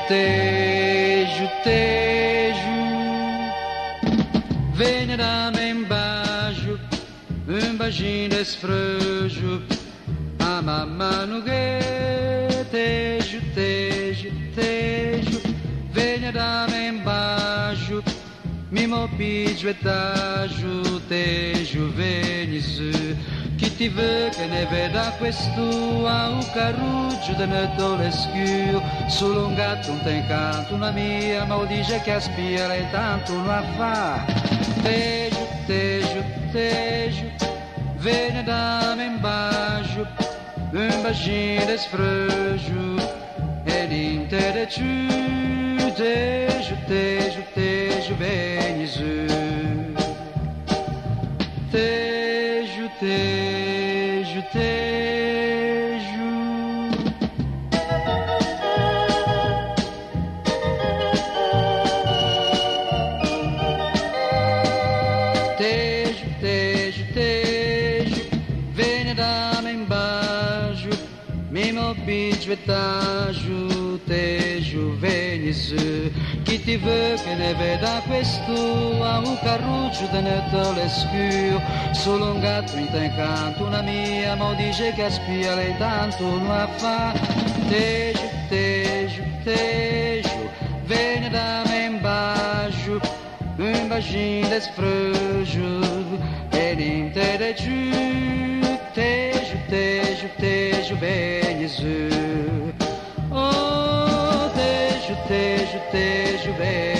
tejo, tejo. Venha dar-me embaixo, beijinho desse frejo. A mamã no gueto, tejo, tejo, tejo. Venha dar-me embaixo, mimo pijo e tajo, tejo, venise. Chi ti vede che ne veda questo a un carruggio de Natale schiu. Solo un gatto non tem canto, una mia ma dice che aspira e tanto non la fa. Tejo, tejo, tejo, venha dar-me embaixo, beijinho desse frejo. E l'intere ciù, tejo, tejo, tejo, venise. Tejo, tejo, tejo. Tejo, tejo, tejo, venha dar-me embaixo, mimo pijo e tajo, tejo, venise. Chi ti vede che ne veda questo a un carruggio de Natale schiu. Solo un gatto in te canto, una mia ma dice che aspira e tanto non la fa. Tejo, tejo, tejo, venha dar-me embaixo, beijinho desse frejo. E l'intere giù, tejo, tejo, tejo, venise. Oh, tejo, tejo, tejo, venise.